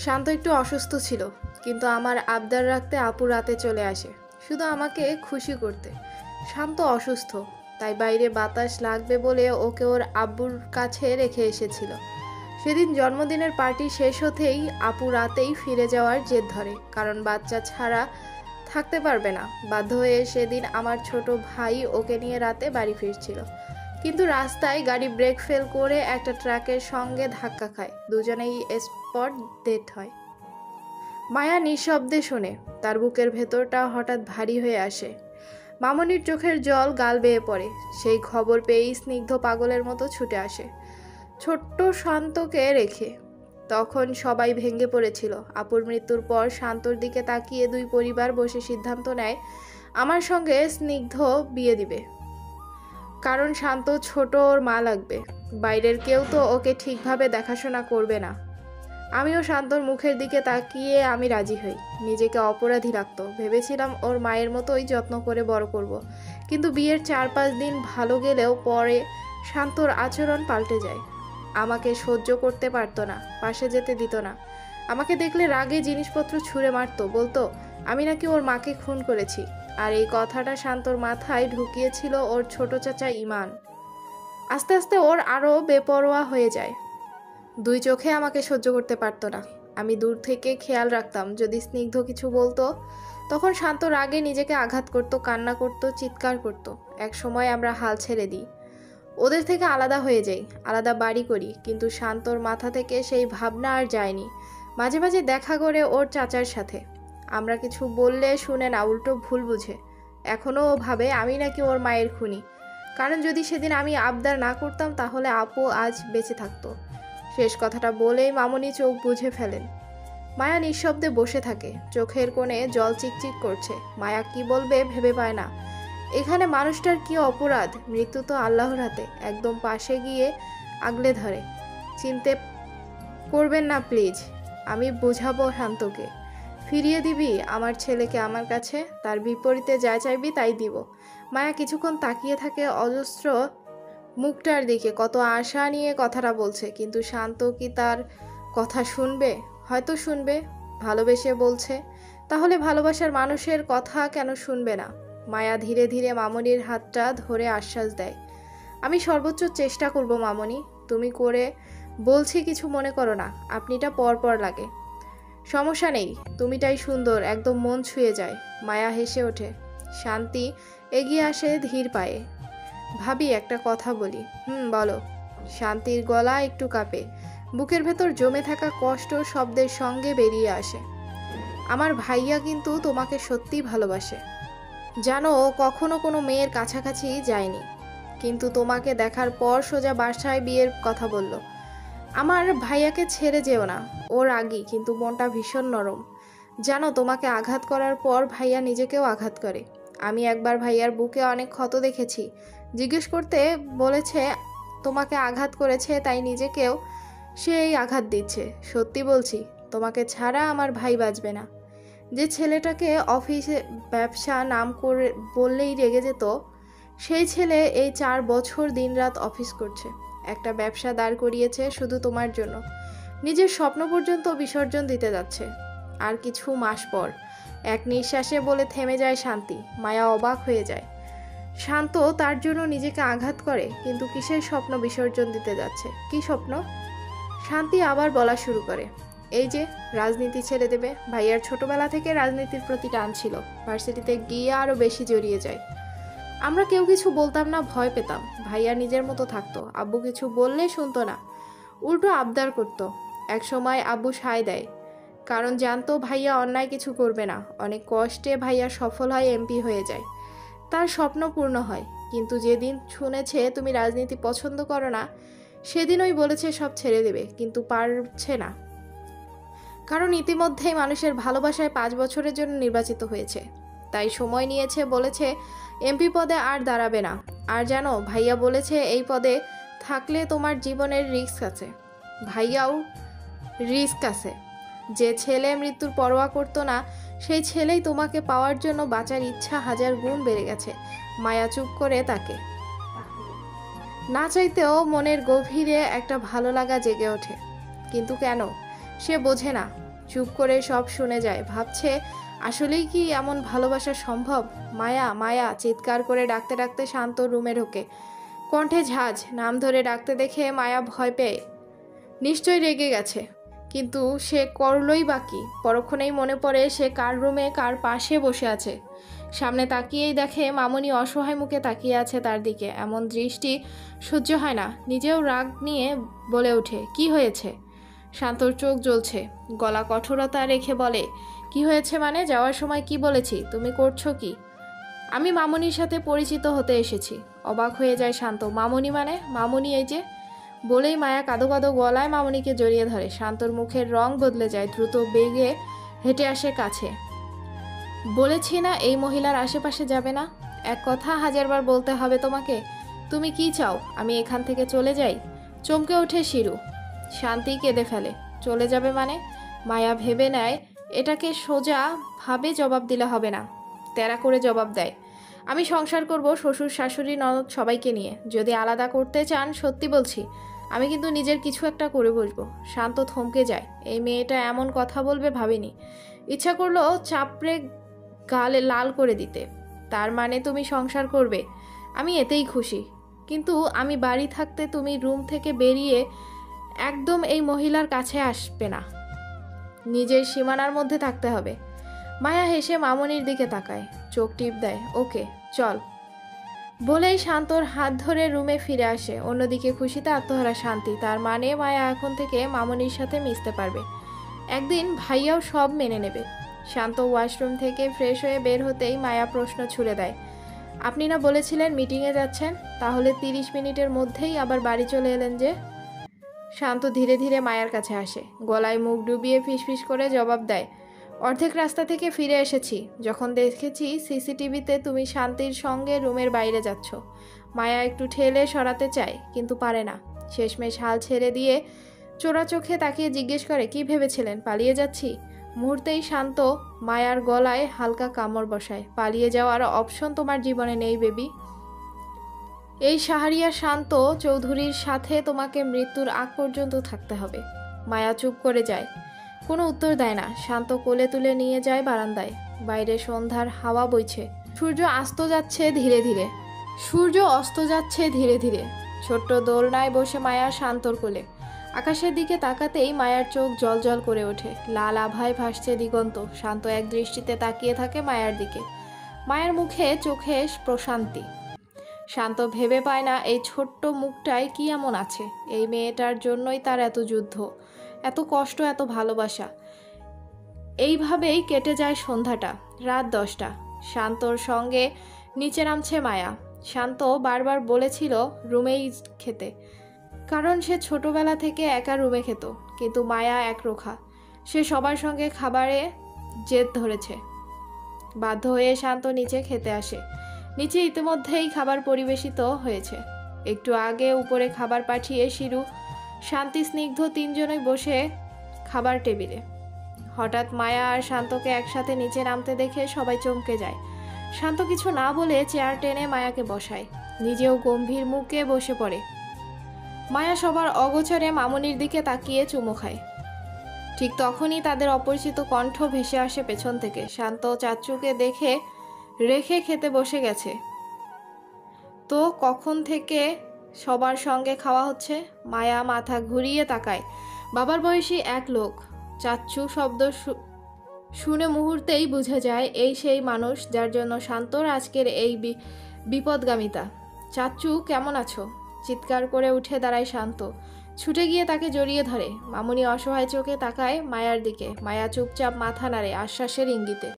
শান্ত একটু অসুস্থ ছিল, কিন্তু আমার আবদার রাখতে আপু রাতে চলে আসে শুধু আমাকে খুশি করতে। শান্ত অসুস্থ, তাই বাইরে বাতাস লাগবে বলে ওকে ওর আব্বুর কাছে রেখে এসেছিল। সেদিন জন্মদিনের পার্টি শেষ হতেই আপু রাতেই ফিরে যাওয়ার জেদ ধরে, কারণ বাচ্চা ছাড়া থাকতে পারবে না। বাধ্য হয়ে সেদিন আমার ছোট ভাই ওকে নিয়ে রাতে বাড়ি ফিরছিল, কিন্তু রাস্তায় গাড়ি ব্রেক ফেল করে একটা ট্রাকের সঙ্গে ধাক্কা খায়। দুজনেই স্পট ডেথ হয়। মায়া নিঃশব্দে শোনে, তার বুকের ভেতরটা হঠাৎ ভারী হয়ে আসে। মামনির চোখের জল গাল বেয়ে পড়ে। সেই খবর পেয়েই স্নিগ্ধ পাগলের মতো ছুটে আসে ছোট্ট শান্তকে রেখে। তখন সবাই ভেঙে পড়েছিল। আপুর মৃত্যুর পর শান্তর দিকে তাকিয়ে দুই পরিবার বসে সিদ্ধান্ত নেয় আমার সঙ্গে স্নিগ্ধ বিয়ে দিবে, কারণ শান্ত ছোট, ওর মা লাগবে। বাইরের কেউ তো ওকে ঠিকভাবে দেখাশোনা করবে না। আমিও শান্তর মুখের দিকে তাকিয়ে আমি রাজি হই। নিজেকে অপরাধী লাগতো, ভেবেছিলাম ওর মায়ের মতোই যত্ন করে বড় করব। কিন্তু বিয়ের 4-5 দিন ভালো গেলেও পরে শান্তর আচরণ পাল্টে যায়। আমাকে সহ্য করতে পারতো না, পাশে যেতে দিত না। আমাকে দেখলে রাগে জিনিসপত্র ছুঁড়ে মারতো, বলতো আমি নাকি ওর মাকে খুন করেছি। আর এই কথাটা শান্তর মাথায় ঢুকিয়েছিল ওর ছোট চাচা ইমান। আস্তে আস্তে ওর আরও বেপরোয়া হয়ে যায়। দুই চোখে আমাকে সহ্য করতে পারতো না। আমি দূর থেকে খেয়াল রাখতাম, যদি স্নিগ্ধ কিছু বলতো তখন শান্ত রাগে নিজেকে আঘাত করত, কান্না করত, চিৎকার করত। এক সময় আমরা হাল ছেড়ে দিই, ওদের থেকে আলাদা হয়ে যাই, আলাদা বাড়ি করি। কিন্তু শান্তর মাথা থেকে সেই ভাবনা আর যায়নি। মাঝে মাঝে দেখা করে ওর চাচার সাথে। আমরা কিছু বললে শুনে না, উল্টো ভুল বুঝে। এখনও ও ভাবে আমি নাকি ওর মায়ের খুনি, কারণ যদি সেদিন আমি আবদার না করতাম তাহলে আপু আজ বেঁচে থাকতো। শেষ কথাটা বলেই মামনি চোখ বুজে ফেলেন। মায়া নিঃশব্দে বসে থাকে, চোখের কোণে জল চিকচিক করছে। মায়া কি বলবে ভেবে পায় না। এখানে মানুষটার কি অপরাধ? মৃত্যু তো আল্লাহর হাতে। একদম পাশে গিয়ে আগলে ধরে, চিনতে করবেন না প্লিজ, আমি বোঝাবো শান্তকে। ফিরিয়ে দিবি আমার ছেলেকে আমার কাছে, তার বিপরীতে যা চাইবি তাই দিব। মায়া কিছুক্ষণ তাকিয়ে থাকে অজস্র মুখটার দিকে, কত আশা নিয়ে কথাটা বলছে। কিন্তু শান্ত কি তার কথা শুনবে? হয়তো শুনবে, ভালোবেসে বলছে। তাহলে ভালোবাসার মানুষের কথা কেন শুনবে না? মায়া ধীরে ধীরে মামনির হাতটা ধরে আশ্বাস দেয়, আমি সর্বোচ্চ চেষ্টা করব মামনি, তুমি করে বলছি, কিছু মনে করো না। আপনিটা পর লাগে, সমস্যা নেই, তুমিটাই সুন্দর, একদম মন ছুঁয়ে যায়। মায়া হেসে ওঠে। শান্তি এগিয়ে আসে ধীর পায়ে। ভাবি একটা কথা বলি। বলো। শান্তির গলা একটু কাঁপে, বুকের ভেতর জমে থাকা কষ্ট শব্দের সঙ্গে বেরিয়ে আসে। আমার ভাইয়া কিন্তু তোমাকে সত্যিই ভালোবাসে, জানো। ও কখনো কোনো মেয়ের কাছাকাছি যায়নি, কিন্তু তোমাকে দেখার পর সোজা বাসায় বিয়ের কথা বলল। আমার ভাইয়াকে ছেড়ে যেও না, ওর রাগী কিন্তু মনটা ভীষণ নরম। জানো, তোমাকে আঘাত করার পর ভাইয়া নিজেকেও আঘাত করে। আমি একবার ভাইয়ার বুকে অনেক ক্ষত দেখেছি। জিজ্ঞেস করতে বলেছে তোমাকে আঘাত করেছে, তাই নিজেকেও সেই আঘাত দিচ্ছে। সত্যি বলছি, তোমাকে ছাড়া আমার ভাই বাঁচবে না। যে ছেলেটাকে অফিসে ব্যবসা নাম করে বললেই রেগে যেত, সেই ছেলে এই 4 বছর দিনরাত অফিস করছে, একটা ব্যবসা দাঁড় করিয়েছে শুধু তোমার জন্য। নিজের স্বপ্ন পর্যন্ত বিসর্জন দিতে যাচ্ছে। আর কিছু মাস পর এক নিঃশ্বাসে বলে থেমে যায় শান্তি। মায়া অবাক হয়ে যায়। শান্ত তার জন্য নিজেকে আঘাত করে, কিন্তু কিসের স্বপ্ন বিসর্জন দিতে যাচ্ছে? কি স্বপ্ন? শান্তি আবার বলা শুরু করে, এই যে রাজনীতি ছেড়ে দেবে। ভাইয়ার ছোটবেলা থেকে রাজনীতির প্রতি টান ছিল, ভার্সিটিতে গিয়ে আরও বেশি জড়িয়ে যায়। আমরা কেউ কিছু বলতাম না, ভয় পেতাম। ভাইয়া নিজের মতো থাকতো, আব্বু কিছু বললে শুনতো না, উল্টো আবদার করতো। এক সময় আব্বু সায় দেয়, কারণ জানতো ভাইয়া অন্যায় কিছু করবে না। অনেক কষ্টে ভাইয়া সফল হয়, এমপি হয়ে যায়, তার স্বপ্ন পূর্ণ হয়। কিন্তু যেদিন শুনেছে তুমি রাজনীতি পছন্দ করো না, সেদিন ওই বলেছে সব ছেড়ে দেবে, কিন্তু পারছে না, কারণ ইতিমধ্যেই মানুষের ভালোবাসায় 5 বছরের জন্য নির্বাচিত হয়েছে। তাই সময় নিয়েছে, বলেছে এমপি পদে আর দাঁড়াবে না। আর জানো, ভাইয়া বলেছে এই পদে থাকলে তোমার জীবনের রিস্ক আছে। ভাইয়াও রিস্ক আছে। যে ছেলে মৃত্যুর পরোয়া করতো না, সেই ছেলেই তোমাকে পাওয়ার জন্য বাঁচার ইচ্ছা 1000 গুণ বেড়ে গেছে। মায়া চুপ করে তাকে, না চাইতেও মনের গভীরে একটা ভালো লাগা জেগে ওঠে। কিন্তু কেন? সে বোঝে না। চুপ করে সব শুনে যায়। ভাবছে আসলেই কি এমন ভালোবাসা সম্ভব? মায়া মায়া চিৎকার করে ডাকতে ডাকতে শান্ত রুমে ঢোকে। কণ্ঠে ঝাঁজ, নাম ধরে ডাকতে দেখে মায়া ভয় পেয়ে নিশ্চয়ই রেগে গেছে, কিন্তু সে করলই বাকি। পরক্ষণেই মনে পড়ে সে কার রুমে কার পাশে বসে আছে। সামনে তাকিয়েই দেখে মামুনি অসহায় মুখে তাকিয়ে আছে তার দিকে। এমন দৃষ্টি সহ্য হয় না। নিজেও রাগ নিয়ে বলে ওঠে, কি হয়েছে? শান্তর চোখ জ্বলছে, গলা কঠোরতা রেখে বলে, কি হয়েছে মানে? যাওয়ার সময় কি বলেছি? তুমি করছো কি? আমি মামুনির সাথে পরিচিত হতে এসেছি। অবাক হয়ে যায় শান্ত। মামুনি মানে? মামুনি এই যে। বলেই মায়া কাঁদো কাঁদো গলায় মামুনিকে জড়িয়ে ধরে। শান্তর মুখের রং বদলে যায়, দ্রুত বেগে হেঁটে আসে কাছে। বলেছি না এই মহিলার আশেপাশে যাবে না? এক কথা হাজারবার বলতে হবে তোমাকে? তুমি কি চাও আমি এখান থেকে চলে যাই? চমকে ওঠে শিরু। শান্তি কেঁদে ফেলে। চলে যাবে মানে? মায়া ভেবে নেয় এটাকে সোজা ভাবে জবাব দিলে হবে না, তেরা করে জবাব দেয়, আমি সংসার করব শ্বশুর শাশুড়ি ননদ সবাইকে নিয়ে। যদি আলাদা করতে চান সত্যি বলছি, আমি কিন্তু নিজের কিছু একটা করে বসবো। শান্ত থমকে যায়। এই মেয়েটা এমন কথা বলবে ভাবিনি। ইচ্ছা করলো চাপড়ে গালে লাল করে দিতে। তার মানে তুমি সংসার করবে? আমি এতেই খুশি, কিন্তু আমি বাড়ি থাকতে তুমি রুম থেকে বেরিয়ে একদম এই মহিলার কাছে আসবে না। নিজের সীমানার মধ্যে থাকতে হবে। মায়া হেসে মামুনির দিকে তাকায়, চোখ টিপ দেয়। ওকে চল বলেই শান্তর হাত ধরে রুমে ফিরে আসে। অন্যদিকে খুশিতে আত্মহারা শান্তি। তার মানে মায়া এখন থেকে মামুনির সাথে মিশতে পারবে। একদিন ভাইয়াও সব মেনে নেবে। শান্ত ওয়াশরুম থেকে ফ্রেশ হয়ে বের হতেই মায়া প্রশ্ন ছুড়ে দেয়, আপনি না বলেছিলেন মিটিংয়ে যাচ্ছেন? তাহলে 30 মিনিটের মধ্যেই আবার বাড়ি চলে এলেন যে? শান্ত ধীরে ধীরে মায়ার কাছে আসে, গলায় মুখ ডুবিয়ে ফিসফিস করে জবাব দেয়, অর্ধেক রাস্তা থেকে ফিরে এসেছি যখন দেখেছি সিসিটিভিতে তুমি শান্তির সঙ্গে রুমের বাইরে যাচ্ছ। মায়া একটু ঠেলে সরাতে চায়, কিন্তু পারে না। শেষমেশ হাল ছেড়ে দিয়ে চোরা চোখে তাকিয়ে জিজ্ঞেস করে, কি ভেবেছিলেন পালিয়ে যাচ্ছি? মুহূর্তেই শান্ত মায়ার গলায় হালকা কামড় বসায়, পালিয়ে যাওয়ার অপশন তোমার জীবনে নেই বেবি। এই শাহরিয়ার শান্ত চৌধুরীর সাথে তোমাকে মৃত্যুর আগ পর্যন্ত থাকতে হবে। মায়া চুপ করে যায়, কোনো উত্তর দেয় না। শান্ত কোলে তুলে নিয়ে যায় বারান্দায়। বাইরে সন্ধ্যার হাওয়া বইছে। সূর্য অস্ত যাচ্ছে ধীরে ধীরে। ছোট্ট দোলনায় বসে মায়া শান্তর কোলে। আকাশের দিকে তাকাতেই মায়ার চোখ জলজল করে ওঠে। লাল আভায় ভাসছে দিগন্ত। শান্ত এক দৃষ্টিতে তাকিয়ে থাকে মায়ার দিকে। মায়ের মুখে চোখে প্রশান্তি। শান্ত ভেবে পায় না এই ছোট্ট মুখটায় কি এমন আছে। এই মেয়েটার জন্যই তার এত যুদ্ধ, এত কষ্ট, এত ভালোবাসা। এইভাবেই কেটে যায় সন্ধ্যাটা। রাত 10টা। শান্তর সঙ্গে নিচে নামছে মায়া। শান্ত বারবার বলেছিল রুমেই খেতে, কারণ সে ছোটবেলা থেকে একা রুমে খেত। কিন্তু মায়া একরোখা, সে সবার সঙ্গে খাবারে জেদ ধরেছে। বাধ্য হয়ে শান্ত নিচে খেতে আসে। নিচে ইতিমধ্যেই খাবার পরিবেশিত হয়েছে। একটু আগে উপরে খাবার পাঠিয়ে শিরু, শান্তি, স্নিগ্ধ তিনজনই বসে খাবার টেবিলে। হঠাৎ মায়া আর শান্তকে একসাথে নিচে নামতে দেখে সবাই চমকে যায়। শান্ত কিছু না বলে চেয়ার টেনে মায়াকে বসায়, নিজেও গম্ভীর মুখে বসে পড়ে। মায়া সবার অগোচরে মামুনির দিকে তাকিয়ে চুমু খায়। ঠিক তখনই তাদের অপরিচিত কণ্ঠ ভেসে আসে পেছন থেকে। শান্ত চাচুকে দেখে রেখে খেতে বসে গেছে তো কখন থেকে সবার সঙ্গে খাওয়া হচ্ছে? মায়া মাথা ঘুরিয়ে তাকায়। বাবার বয়সী এক লোক। চাচ্চু শব্দ শুনে মুহূর্তেই বুঝে যায় এই সেই মানুষ যার জন্য শান্তর আজকের এই বিপদগামিতা। চাচ্চু কেমন আছো? চিৎকার করে উঠে দাঁড়ায় শান্ত। ছুটে গিয়ে তাকে জড়িয়ে ধরে। মামুনি অসহায় চোখে তাকায় মায়ার দিকে। মায়া চুপচাপ মাথা নাড়ে আশ্বাসের ইঙ্গিতে।